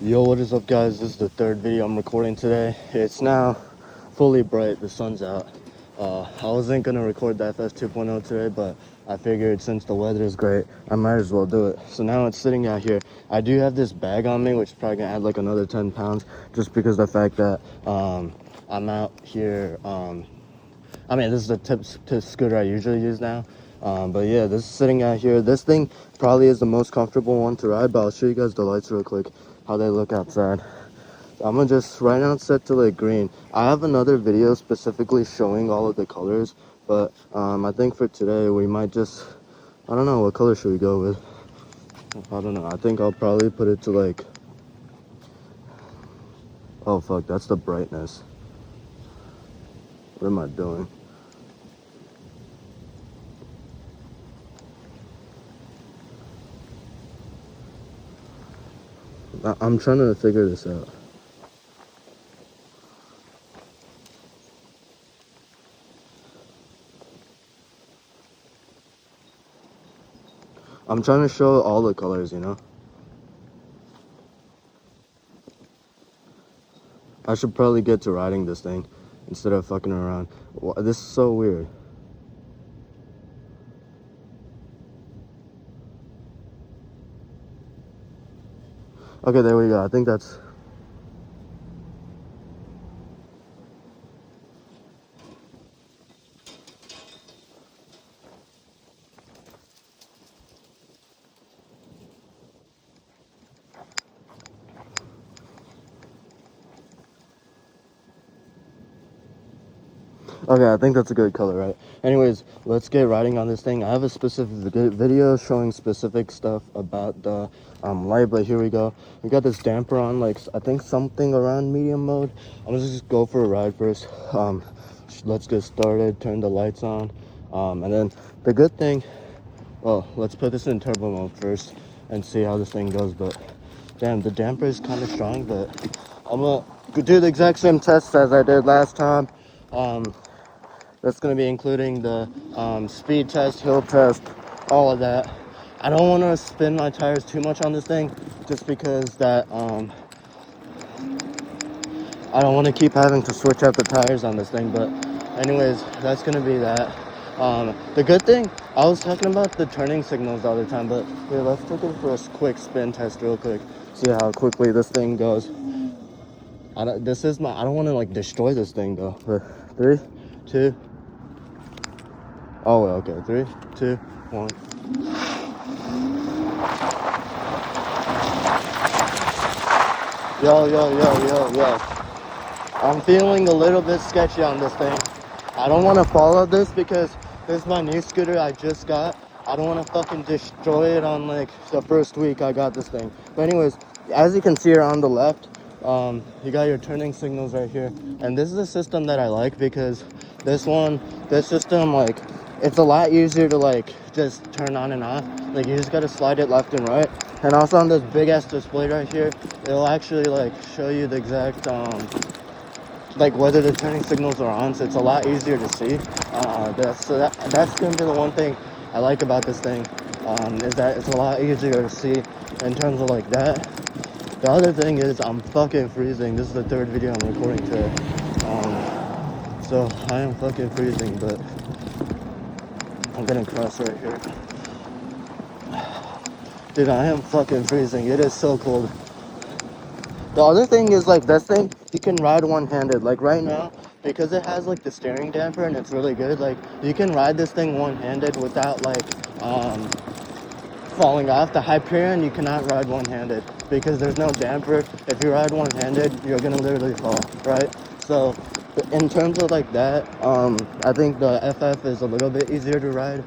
Yo, what is up, guys? This is the third video I'm recording today. It's now fully bright, the sun's out. I wasn't gonna record the FS 2.0 today, but I figured since the weather is great, I might as well do it. So now it's sitting out here. I do have this bag on me, which is probably gonna add like another 10 pounds, just because of the fact that I'm out here. This is the tip scooter I usually use now. But yeah, this is sitting out here. This thing probably is the most comfortable one to ride, but I'll show you guys the lights real quick, how they look outside. I'm gonna just, right now it's set to like green. I have another video specifically showing all of the colors, but I think for today we might just, I don't know, what color should we go with? I don't know. I think I'll probably put it to like, oh fuck, that's the brightness. What am I doing? I'm trying to figure this out. I'm trying to show all the colors, you know? I should probably get to riding this thing instead of fucking around. This is so weird. Okay, there we go. I think that's... Okay, I think that's a good color, right? Anyways, let's get riding on this thing. I have a specific video showing specific stuff about the light, but here we go. We got this damper on, like, I think something around medium mode. I'm gonna just go for a ride first. Let's get started, turn the lights on. And then the good thing, well, let's put this in turbo mode first and see how this thing goes. But damn, the damper is kind of strong, but I'm gonna do the exact same test as I did last time. That's going to be including the speed test, hill test, all of that. I don't want to spin my tires too much on this thing, just because that I don't want to keep having to switch out the tires on this thing. But anyways, that's going to be that. The good thing, I was talking about the turning signals the other time, but here, let's take it for a quick spin test real quick. See how quickly this thing goes. I don't want to like destroy this thing though. But 3, 2. Oh, well, okay. 3, 2, 1. Yo. I'm feeling a little bit sketchy on this thing. I don't want to follow this because this is my new scooter I just got. I don't want to fucking destroy it on like the first week I got this thing. But anyways, as you can see here on the left, you got your turning signals right here. And this is a system that I like because this system, like, it's a lot easier to like just turn on and off. Like, you just gotta slide it left and right. And also on this big ass display right here, it'll actually like show you the exact like whether the turning signals are on, so it's a lot easier to see. That's gonna be the one thing I like about this thing, is that it's a lot easier to see in terms of like that. The other thing is I'm fucking freezing. This is the third video I'm recording today. So I am fucking freezing, but I'm gonna cross right here. Dude, I am fucking freezing. It is so cold. The other thing is, like, this thing, you can ride one-handed. Like, right now, because it has, like, the steering damper and it's really good, like, you can ride this thing one-handed without, like, falling off. The Hyperion, you cannot ride one-handed because there's no damper. If you ride one-handed, you're gonna literally fall, right? So, in terms of, like, that, I think the FF is a little bit easier to ride.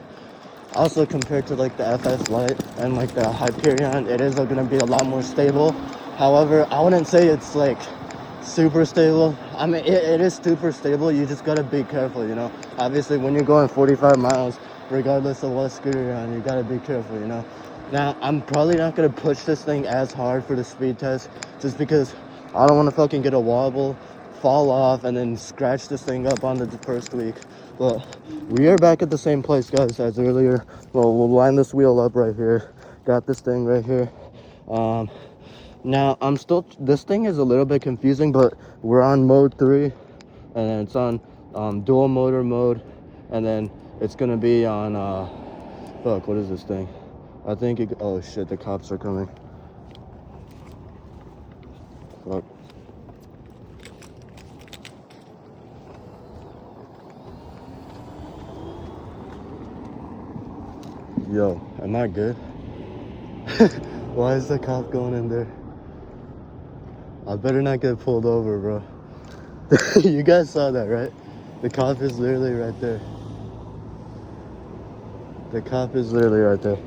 Also, compared to like the FS Lite and like the Hyperion, it is going to be a lot more stable. However, I wouldn't say it's like super stable. I mean, it is super stable. You just got to be careful, you know. Obviously, when you're going 45 miles, regardless of what scooter you're on, you got to be careful, you know. Now, I'm probably not going to push this thing as hard for the speed test just because I don't want to fucking get a wobble, fall off, and then scratch this thing up on the first week. But we are back at the same place, guys, as earlier. Well, we'll line this wheel up right here. Got this thing right here. Now, this thing is a little bit confusing, but we're on mode 3, and then it's on dual motor mode, and then it's gonna be on, fuck, what is this thing? I think oh shit, the cops are coming. Fuck. Yo, am I good? Why is the cop going in there? I better not get pulled over, bro. You guys saw that, right? The cop is literally right there. The cop is literally right there.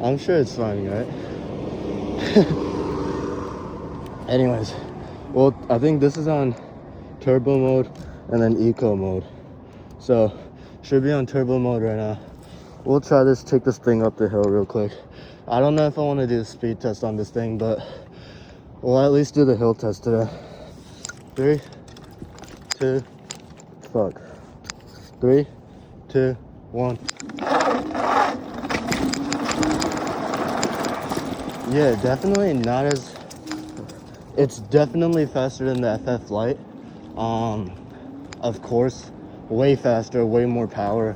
I'm sure it's fine, right? Anyways, well, I think this is on turbo mode and then eco mode. So, should be on turbo mode right now. We'll try this, take this thing up the hill real quick. I don't know if I want to do a speed test on this thing, but we'll at least do the hill test today. 3, 2, fuck. 3, 2, 1. Yeah, definitely not as... It's definitely faster than the FF Lite. Of course, way faster, way more power.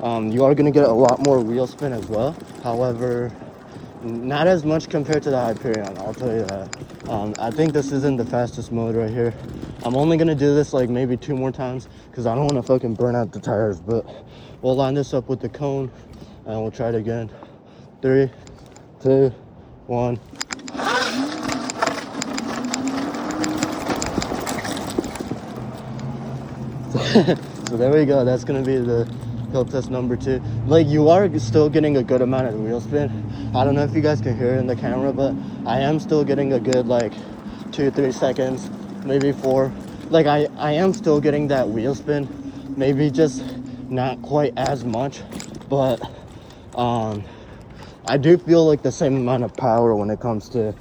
You are going to get a lot more wheel spin as well. However, not as much compared to the Hyperion, I'll tell you that. I think this isn't the fastest mode right here. I'm only going to do this like maybe 2 more times because I don't want to fucking burn out the tires. But we'll line this up with the cone and we'll try it again. 3, 2, 1. So there we go. That's going to be the hill test number 2. Like, you are still getting a good amount of wheel spin. I don't know if you guys can hear it in the camera, but I am still getting a good like 2-3 seconds, maybe 4. Like, I am still getting that wheel spin, maybe just not quite as much, but I do feel like the same amount of power when it comes to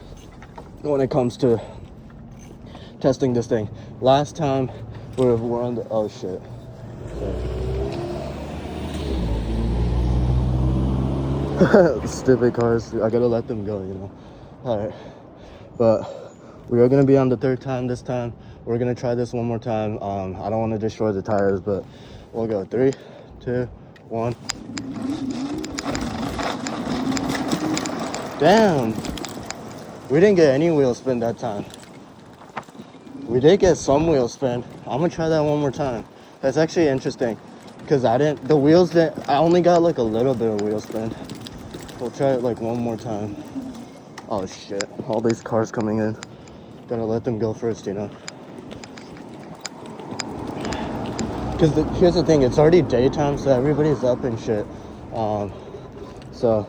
testing this thing. Last time we're on the, oh shit. Stupid cars. I gotta let them go, you know. Alright. But we are gonna be on the 3rd time this time. We're gonna try this one more time. I don't want to destroy the tires, but we'll go. 3, 2, 1. Damn. We didn't get any wheel spin that time. We did get some wheel spin. I'm gonna try that one more time. That's actually interesting. Because I only got like a little bit of wheel spin. We'll try it like one more time. Oh shit, all these cars coming in. Gotta let them go first, you know. Because here's the thing, it's already daytime, so everybody's up and shit. So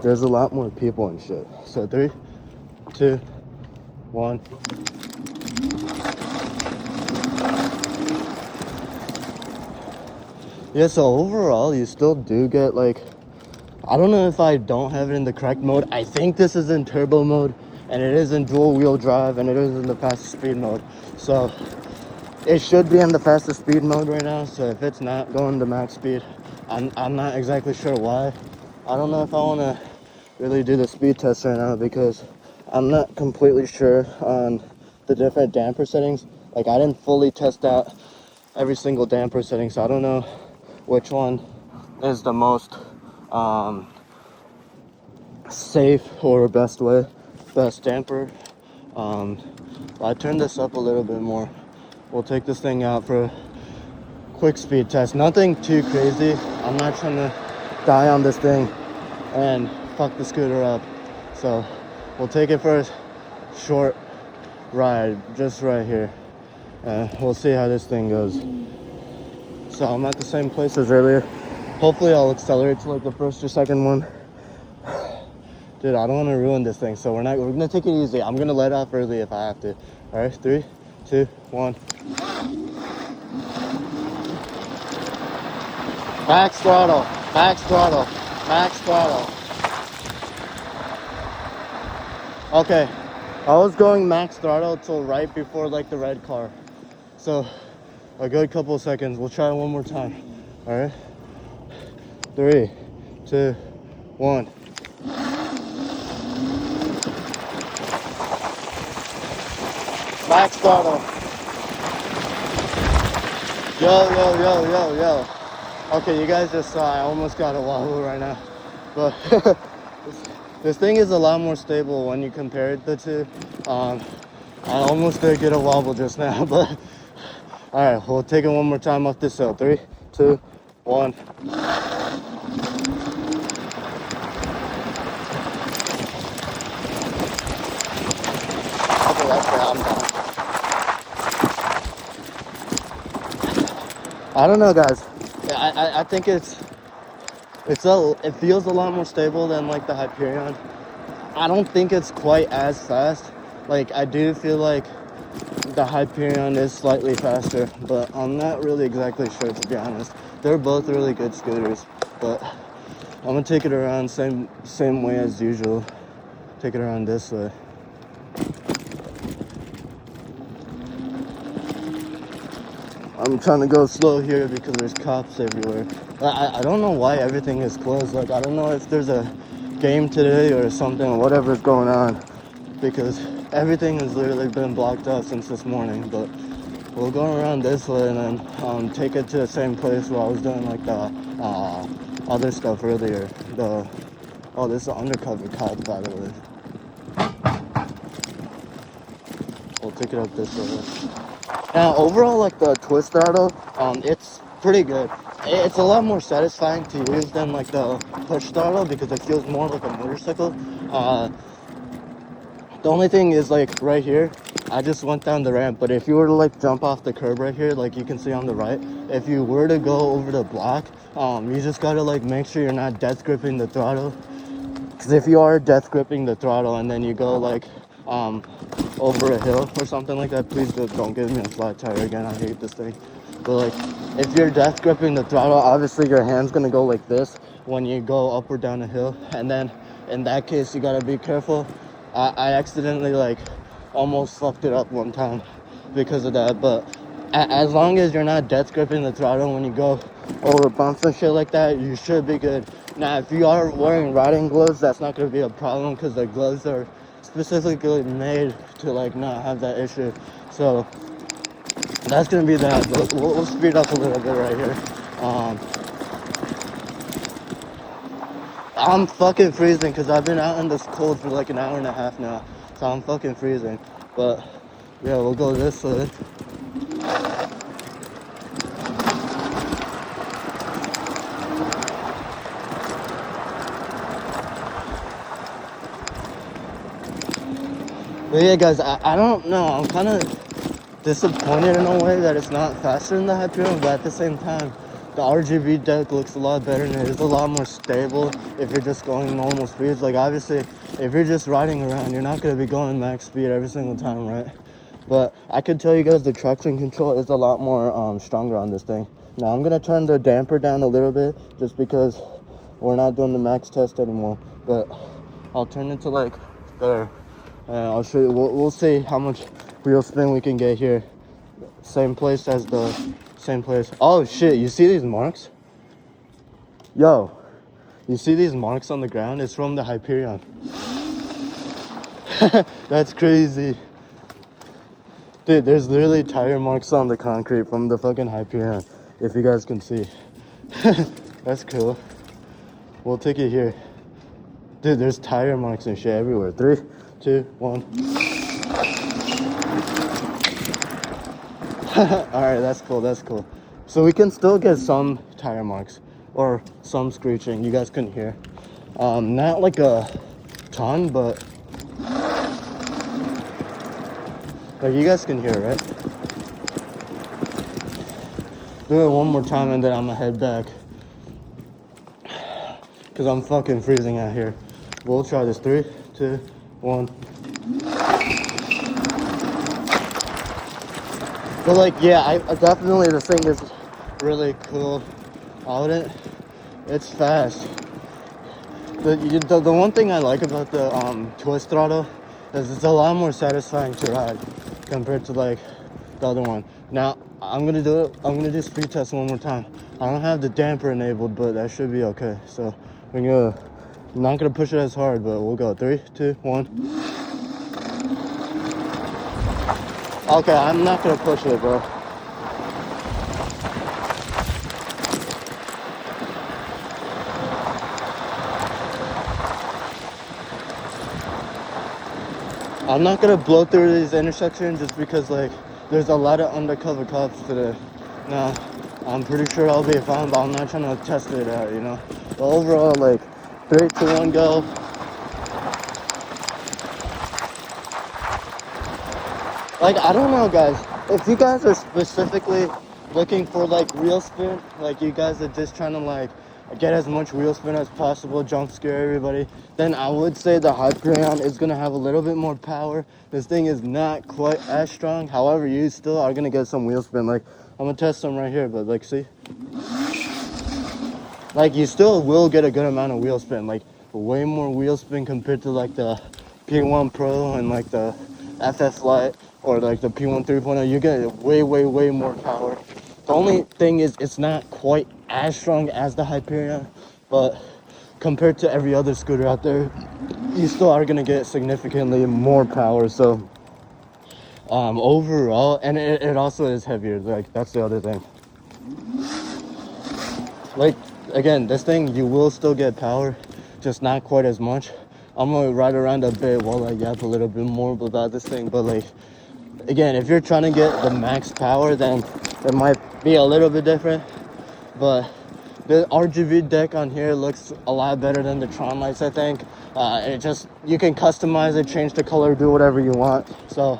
there's a lot more people and shit. So 3, 2, 1. Yeah, so overall, you still do get like, I don't know if I don't have it in the correct mode. I think this is in turbo mode, and it is in dual wheel drive, and it is in the fastest speed mode. So it should be in the fastest speed mode right now. So if it's not going to max speed, I'm not exactly sure why. I don't know if I want to really do the speed test right now because I'm not completely sure on the different damper settings. Like, I didn't fully test out every single damper setting, so I don't know which one is the most safe or best damper. I turned this up a little bit more. We'll take this thing out for a quick speed test. Nothing too crazy. I'm not trying to die on this thing and fuck the scooter up. So we'll take it for a short ride just right here. We'll see how this thing goes. So I'm at the same place as earlier. Hopefully I'll accelerate to like the first or second one. Dude, I don't want to ruin this thing, so we're gonna take it easy. I'm gonna let off early if I have to. All right, 3, 2, 1. Max throttle, max throttle, max throttle. Okay, I was going max throttle till right before like the red car. So a good couple of seconds. We'll try one more time. All right, 3, 2, 1. Max throttle. Yo. Okay, you guys just saw I almost got a wobble right now. But this thing is a lot more stable when you compare it the two. I almost did get a wobble just now, but alright, we'll take it one more time off this hill. 3, 2, 1. Okay, that's it. I'm done. I don't know, guys. I think it feels a lot more stable than like the Hyperion. I don't think it's quite as fast. Like, I do feel like the Hyperion is slightly faster, but I'm not really exactly sure, to be honest. They're both really good scooters, but I'm gonna take it around same way as usual. Take it around this way. I'm trying to go slow here because there's cops everywhere. I don't know why everything is closed. Like, I don't know if there's a game today or something, whatever's going on, because everything has literally been blocked out since this morning. But we'll go around this way and then take it to the same place where I was doing like the other stuff earlier. Oh, this is an undercover cop, by the way. We'll take it up this way. Now, overall, like the twist throttle, it's pretty good. It's a lot more satisfying to use than like the push throttle because it feels more like a motorcycle. The only thing is, like, right here, I just went down the ramp, but if you were to like jump off the curb right here, like you can see on the right, if you were to go over the block, you just gotta like make sure you're not death gripping the throttle. Because if you are death gripping the throttle and then you go like over a hill or something like that, please don't give me a flat tire again. I hate this thing. But like, if you're death gripping the throttle, obviously your hand's gonna go like this when you go up or down a hill, and then in that case you gotta be careful. I accidentally like almost fucked it up one time because of that, but as long as you're not death gripping the throttle when you go over bumps and shit like that, you should be good. Now, if you are wearing riding gloves, that's not gonna be a problem because the gloves are specifically made to like not have that issue. So that's gonna be that. We'll speed up a little bit right here. I'm fucking freezing because I've been out in this cold for like an hour and a half now, so I'm fucking freezing. But yeah, we'll go this way. But yeah, guys, I don't know. I'm kind of disappointed in a way that it's not faster than the Hyperion, but at the same time, the RGB deck looks a lot better and it is a lot more stable if you're just going normal speeds. Like, obviously, if you're just riding around, you're not going to be going max speed every single time, right? But I can tell you guys the traction control is a lot more stronger on this thing. Now, I'm going to turn the damper down a little bit just because we're not doing the max test anymore. But I'll turn it to like there. And I'll show you, we'll see how much wheel spin we can get here. Same place. Oh shit, you see these marks? Yo, you see these marks on the ground? It's from the Hyperion. That's crazy. Dude, there's literally tire marks on the concrete from the fucking Hyperion, if you guys can see. That's cool. We'll take it here. Dude, there's tire marks and shit everywhere. 3, 2, 1. Alright, that's cool. So we can still get some tire marks or some screeching. You guys couldn't hear. Not like a ton, but like you guys can hear, right? Do it one more time and then I'm gonna head back. Cause I'm fucking freezing out here. We'll try this. 3, 2, 1. But like, yeah, I definitely, this thing is really cool. It's fast. The one thing I like about the twist throttle is it's a lot more satisfying to ride compared to like the other one. Now I'm gonna do speed test one more time. I don't have the damper enabled, but that should be okay. So I'm not gonna push it as hard, but we'll go. 3, 2, 1. Okay, I'm not gonna push it, bro. I'm not gonna blow through these intersections just because like there's a lot of undercover cops today. Now, I'm pretty sure I'll be fine, but I'm not trying to test it out, you know. But overall, like 3, 2, 1, go. Like I don't know, guys. If you guys are specifically looking for like wheel spin, like you guys are just trying to like get as much wheel spin as possible, jump scare everybody, then I would say the Hyperion is gonna have a little bit more power. This thing is not quite as strong. However, you still are gonna get some wheel spin. Like I'm gonna test some right here, but like see, like you still will get a good amount of wheel spin. Like way more wheel spin compared to like the P1 Pro and like the FF Lite or like the P1 3.0. You get way more power. The only thing is it's not quite as strong as the Hyperion, but compared to every other scooter out there, you still are gonna get significantly more power. So overall, and it also is heavier. Like that's the other thing. Like again, this thing you will still get power, just not quite as much. I'm gonna ride around a bit while I yap a little bit more about this thing, but like again, if you're trying to get the max power, then it might be a little bit different. But the RGB deck on here looks a lot better than the Tron lights, I think. It just, you can customize it, change the color, do whatever you want. So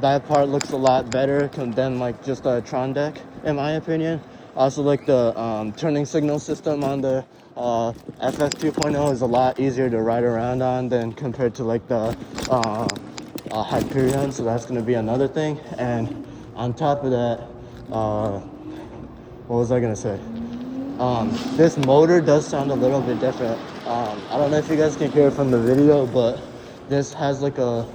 that part looks a lot better than like just a Tron deck, in my opinion. Also like the turning signal system on the FF 2.0 is a lot easier to ride around on than compared to like the Hyperion, so that's gonna be another thing. And on top of that, what was I gonna say? This motor does sound a little bit different. I don't know if you guys can hear it from the video, but this has like a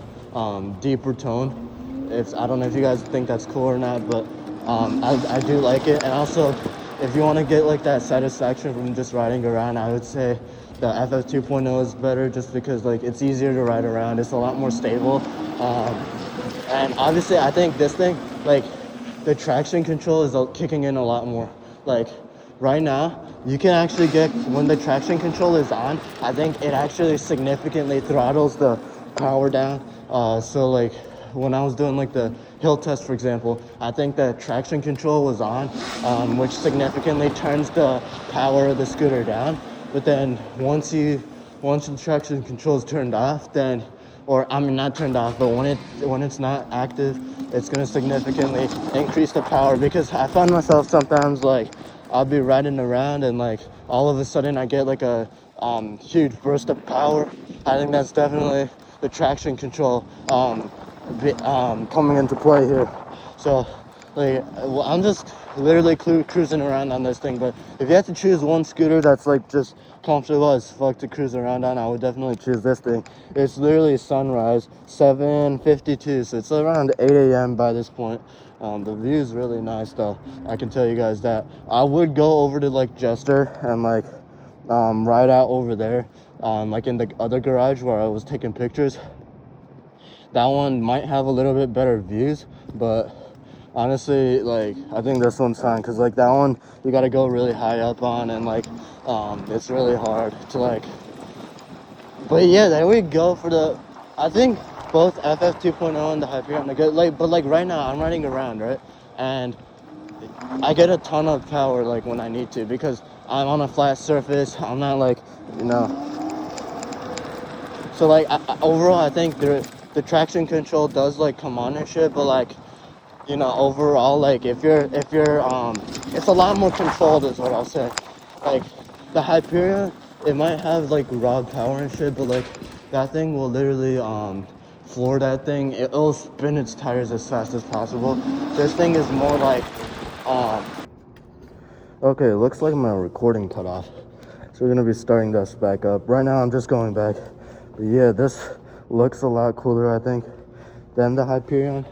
deeper tone. I don't know if you guys think that's cool or not, but I do like it. And also, if you want to get like that satisfaction from just riding around, I would say the FF 2.0 is better just because like it's easier to ride around. It's a lot more stable. And obviously I think this thing, like the traction control is kicking in a lot more. Like right now, you can actually get, when the traction control is on, I think it actually significantly throttles the power down. So like when I was doing like the hill test, for example, I think the traction control was on, which significantly turns the power of the scooter down. But then once the traction control is turned off, then, or I mean not turned off, but when it's not active, it's gonna significantly increase the power. Because I find myself sometimes like I'll be riding around and like all of a sudden I get like a huge burst of power. I think that's definitely the traction control coming into play here. So like I'm just literally cruising around on this thing. But if you had to choose one scooter that's like just comfortable as fuck to cruise around on, I would definitely choose this thing. It's literally sunrise, 7:52, so it's around 8 a.m. by this point. The view is really nice though, I can tell you guys that. I would go over to like Jester and like ride out over there, like in the other garage where I was taking pictures. That one might have a little bit better views, but honestly, like I think this one's fine because like that one you got to go really high up on, and like it's really hard to like. But yeah, there we go for the, I think both FF 2.0 and the Hyperion are good. Like, but like right now I'm riding around, right, and I get a ton of power like when I need to because I'm on a flat surface. I'm not like, you know. So like overall, I think the traction control does like come on and shit, but like, you know, overall, like if you're it's a lot more controlled is what I'll say. Like the Hyperion, it might have like raw power and shit, but like that thing will literally floor that thing. It'll spin its tires as fast as possible. This thing is more like okay, looks like my recording cut off, so we're gonna be starting this back up. Right now I'm just going back, but yeah, this looks a lot cooler I think than the Hyperion.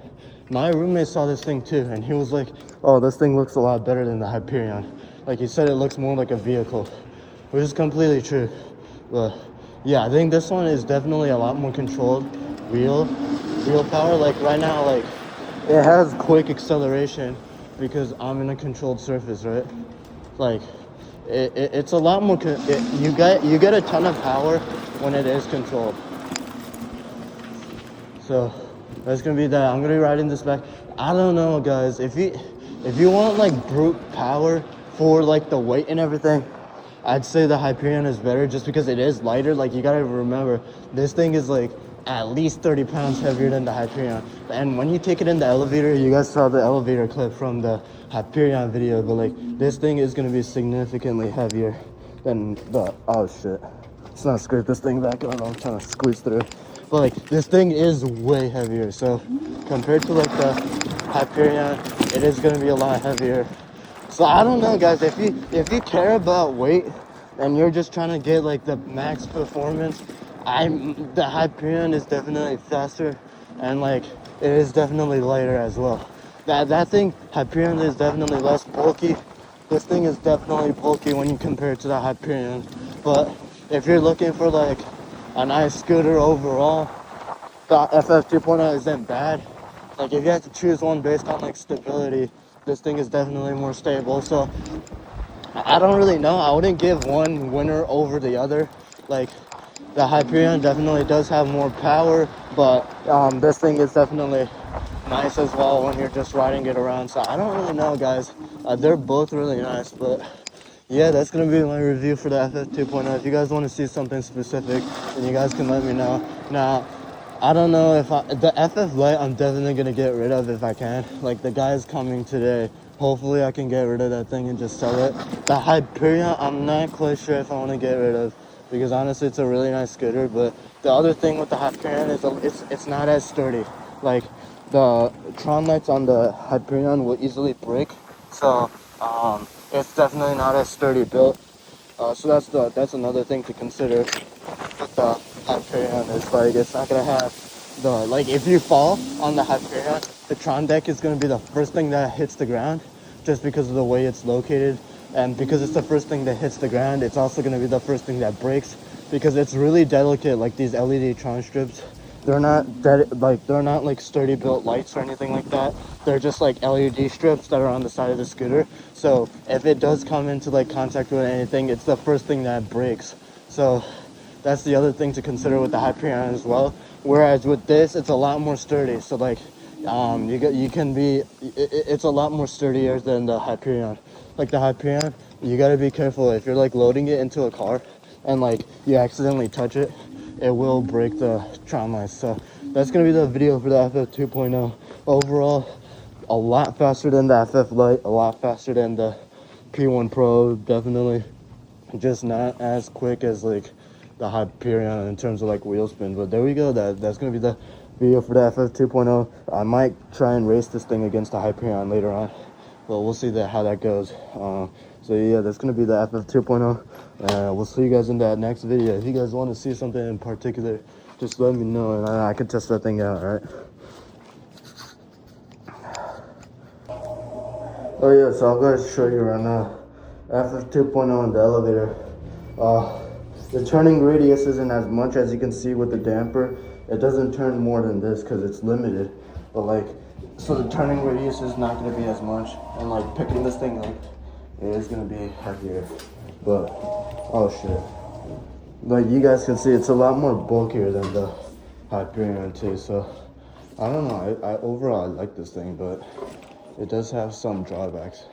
My roommate saw this thing too, and he was like, oh, this thing looks a lot better than the Hyperion. Like he said, it looks more like a vehicle, which is completely true. But yeah, I think this one is definitely a lot more controlled wheel power. Like right now, like it has quick acceleration because I'm in a controlled surface, right? Like, it's a lot more. You get a ton of power when it is controlled. So that's gonna be that. I'm gonna be riding this back. I don't know, guys. If you want like brute power for like the weight and everything, I'd say the Hyperion is better just because it is lighter. Like, you gotta remember, this thing is like at least 30 pounds heavier than the Hyperion. And when you take it in the elevator, you guys saw the elevator clip from the Hyperion video, but like this thing is gonna be significantly heavier than the, oh shit. It's not scrape this thing back. I don't know, I'm trying to squeeze through. But like this thing is way heavier. So compared to like the Hyperion, it is gonna be a lot heavier. So I don't know, guys. If you care about weight and you're just trying to get like the max performance, the Hyperion is definitely faster, and like it is definitely lighter as well. That thing Hyperion is definitely less bulky. This thing is definitely bulky when you compare it to the Hyperion. But if you're looking for like a nice scooter overall, the FF 2.0 isn't bad. Like, if you had to choose one based on like stability, this thing is definitely more stable. So I don't really know. I wouldn't give one winner over the other. Like, the Hyperion definitely does have more power, but this thing is definitely nice as well when you're just riding it around. So I don't really know, guys. They're both really nice, but yeah, that's gonna be my review for the FF 2.0. If you guys want to see something specific, then you guys can let me know. Now, I don't know if the FF Lite I'm definitely gonna get rid of if I can. Like, the guy's coming today. Hopefully I can get rid of that thing and just sell it. The Hyperion, I'm not quite sure if I want to get rid of, because honestly it's a really nice scooter. But the other thing with the Hyperion is it's not as sturdy. Like, the Tron lights on the Hyperion will easily break. So it's definitely not as sturdy built. So that's another thing to consider with the Hyperion. Is like, it's not gonna have the, like, if you fall on the Hyperion, the Tron deck is gonna be the first thing that hits the ground, just because of the way it's located. And because it's the first thing that hits the ground, it's also gonna be the first thing that breaks, because it's really delicate. Like, these LED Tron strips, they're not like sturdy built lights or anything like that. They're just like LED strips that are on the side of the scooter. So if it does come into like contact with anything, it's the first thing that breaks. So that's the other thing to consider with the Hyperion as well. Whereas with this, it's a lot more sturdy. So like, it's a lot more sturdier than the Hyperion. Like, the Hyperion, you gotta be careful if you're like loading it into a car and like you accidentally touch it, it will break the Tron lights. So that's gonna be the video for the FF 2.0. Overall, a lot faster than the FF Lite, a lot faster than the P1 Pro, definitely. Just not as quick as like the Hyperion in terms of like wheel spin. But there we go. That's gonna be the video for the FF 2.0. I might try and race this thing against the Hyperion later on, but we'll see how that goes. So yeah, that's gonna be the FF 2.0. We'll see you guys in that next video. If you guys want to see something in particular, just let me know and I can test that thing out. All right. Oh yeah, so I'm going to show you right now FF 2.0 in the elevator. The turning radius isn't as much as you can see with the damper. It doesn't turn more than this because it's limited. But like, so the turning radius is not going to be as much. And like, picking this thing up, it is going to be heavier. But, oh shit. Like, you guys can see, it's a lot more bulkier than the Hyperion too. So, I don't know. I overall, I like this thing, but it does have some drawbacks.